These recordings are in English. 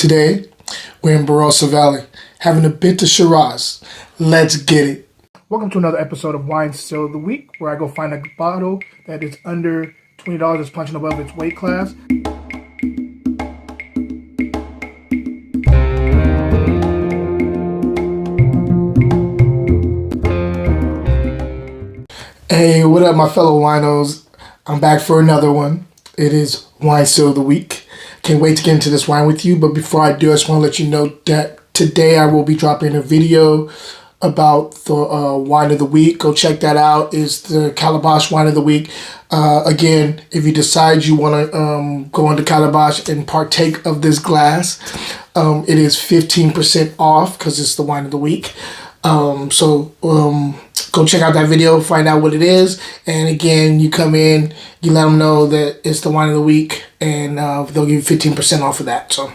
Today, we're in Barossa Valley, having a bit of Shiraz. Let's get it. Welcome to another episode of Wine Still of the Week, where I go find a bottle that is under $20 that's punching above its weight class. Hey, what up, my fellow winos? I'm back for another one. It is Wine Still of the Week. Can't wait to get into this wine with you, but before I do, I just want to let you know that today I will be dropping a video about the wine of the week. Go check that out. It's the Calabash wine of the week. Again, if you decide you want to go into Calabash and partake of this glass, it is 15% off because it's the wine of the week. Go check out that video, find out what it is, and again, you come in, you let them know that it's the wine of the week, and they'll give you 15% off of that. So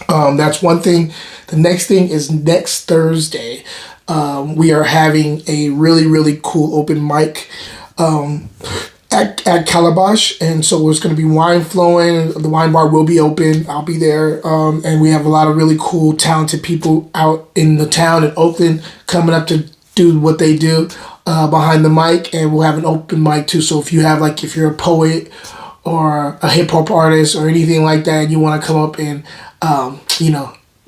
that's one thing. The next thing is next Thursday, we are having a really cool open mic at Calabash, and so it's going to be wine flowing. The wine bar will be open. I'll be there, and we have a lot of really cool, talented people out in the town in Oakland coming up to do what they do behind the mic, and we'll have an open mic too. So if you have, like, if you're a poet or a hip hop artist or anything like that, and you want to come up and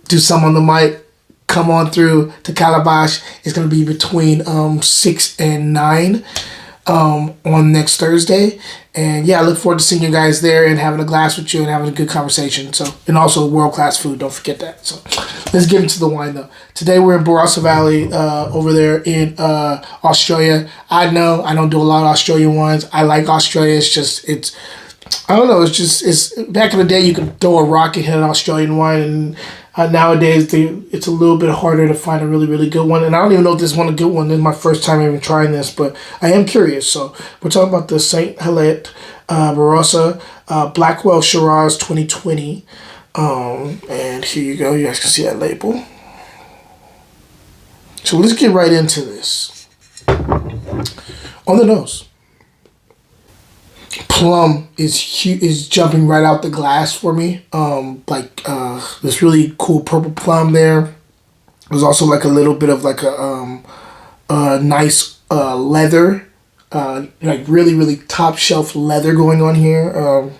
do some on the mic, come on through to Calabash. It's going to be between 6 and 9 on next Thursday, and yeah, I look forward to seeing you guys there and having a glass with you and having a good conversation. So, and also world-class food, don't forget that. So let's get into the wine though. Today we're in Barossa Valley over there in Australia. I know I don't do a lot of Australian wines. I like Australia. I don't know, it's back in the day you could throw a rock and hit an Australian wine, and nowadays it's a little bit harder to find a really good one. And I don't even know if this one a good one. This is my first time even trying this, but I am curious. So we're talking about the St. Helena Barossa Blackwell Shiraz 2020. And here you go. You guys can see that label. So let's get right into this. On the nose, plum is jumping right out the glass for me. This really cool purple plum there. There's also like a little bit of like a nice leather, like really top shelf leather going on here.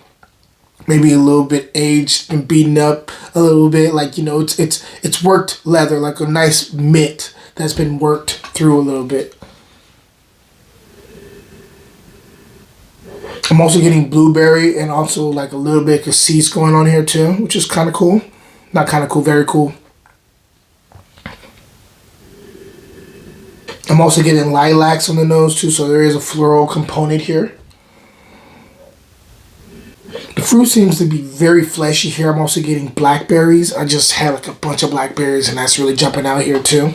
Maybe a little bit aged and beaten up a little bit, like, it's worked leather, like a nice mitt that's been worked through a little bit. I'm also getting blueberry and also like a little bit of cassis going on here too, which is kind of cool. Not kind of cool, very cool. I'm also getting lilacs on the nose too, so there is a floral component here. The fruit seems to be very fleshy here. I'm also getting blackberries. I just had like a bunch of blackberries, and that's really jumping out here too.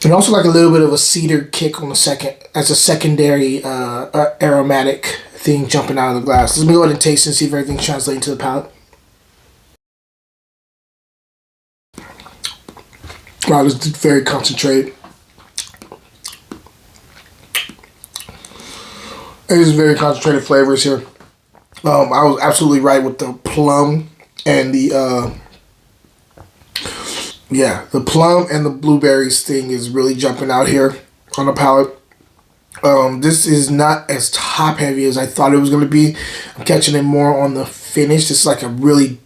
And also like a little bit of a cedar kick on the second, as a secondary aromatic thing jumping out of the glass. Let me go ahead and taste and see if everything's translating to the palate. Wow, this is very concentrated. It is very concentrated flavors here. I was absolutely right with the plum and the plum and the blueberries thing is really jumping out here on the palate. This is not as top heavy as I thought it was going to be. I'm catching it more on the finish. This is like a really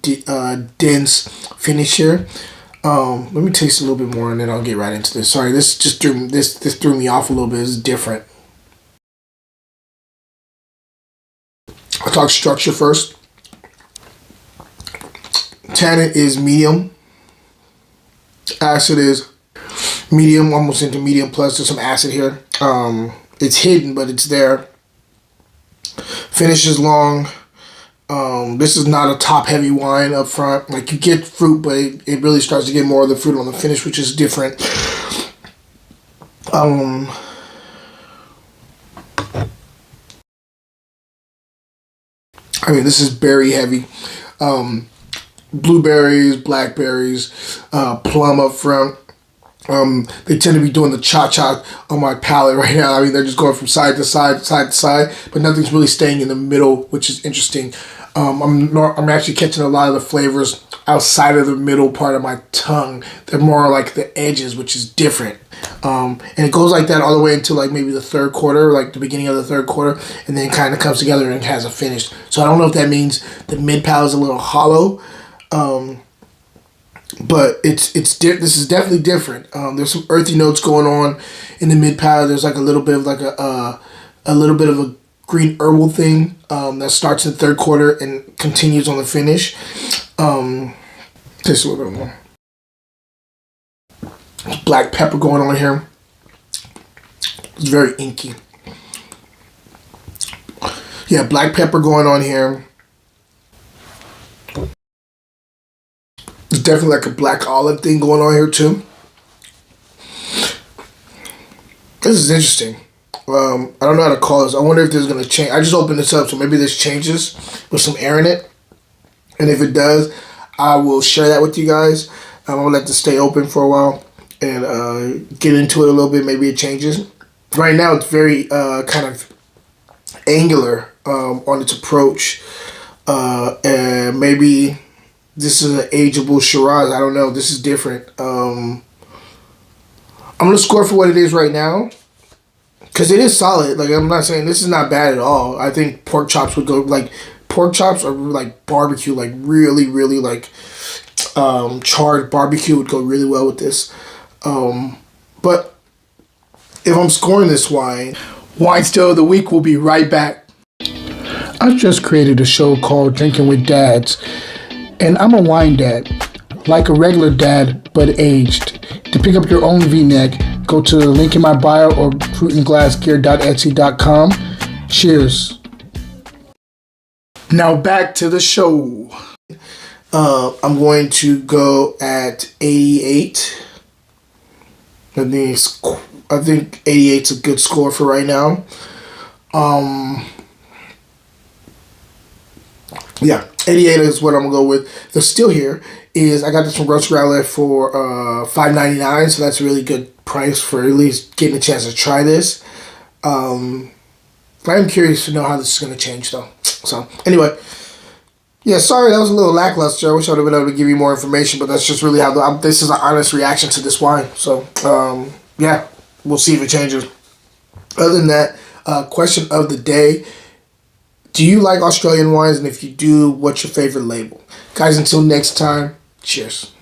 dense finish here. Let me taste a little bit more and then I'll get right into this. Sorry, this threw me off a little bit. It's different. I'll talk structure first. Tannin is medium. Acid is medium, almost into medium plus. There's some acid here. It's hidden, but it's there. Finish is long. This is not a top heavy wine up front. Like, you get fruit, but it really starts to get more of the fruit on the finish, which is different. This is berry heavy. Blueberries, blackberries, plum up front. They tend to be doing the cha-cha on my palate right now. I mean, they're just going from side to side, side to side, but nothing's really staying in the middle, which is interesting. I'm actually catching a lot of the flavors outside of the middle part of my tongue. They're more like the edges, which is different. And it goes like that all the way until like maybe the third quarter, like the beginning of the third quarter, and then it kind of comes together and has a finish. So I don't know if that means the mid palate is a little hollow. But this is definitely different. There's some earthy notes going on in the mid palate. There's like a little bit of like a little bit of a green herbal thing that starts in the third quarter and continues on the finish. Just a little bit more. Black pepper going on here. It's very inky. Yeah, black pepper going on here. There's definitely like a black olive thing going on here too. This is interesting. I don't know how to call this. I wonder if this is going to change. I just opened this up, so maybe this changes with some air in it. And if it does, I will share that with you guys. I'm going to let this stay open for a while and get into it a little bit. Maybe it changes. Right now, it's very kind of angular on its approach. And maybe this is an ageable Shiraz. I don't know. This is different. I'm going to score for what it is right now. Because it is solid. Like, I'm not saying this is not bad at all. I think pork chops would go, like, pork chops or, like, barbecue, like, really, really, like, charred barbecue would go really well with this. But if I'm scoring this wine Still of the Week will be right back. I just created a show called Drinking with Dads. And I'm a wine dad. Like a regular dad, but aged. To pick up your own V-neck, go to the link in my bio or fruitandglassgear.etsy.com. Cheers. Now back to the show. I'm going to go at 88. I think 88's a good score for right now. Yeah, 88 is what I'm going to go with. The still here is I got this from Grocery Outlet for $5.99, so that's a really good price for at least getting a chance to try this. I am curious to know how this is going to change, though. So, anyway, yeah, sorry that was a little lackluster. I wish I would have been able to give you more information, but that's just really how this is an honest reaction to this wine. So, yeah, we'll see if it changes. Other than that, question of the day. Do you like Australian wines? And if you do, what's your favorite label? Guys, until next time, cheers.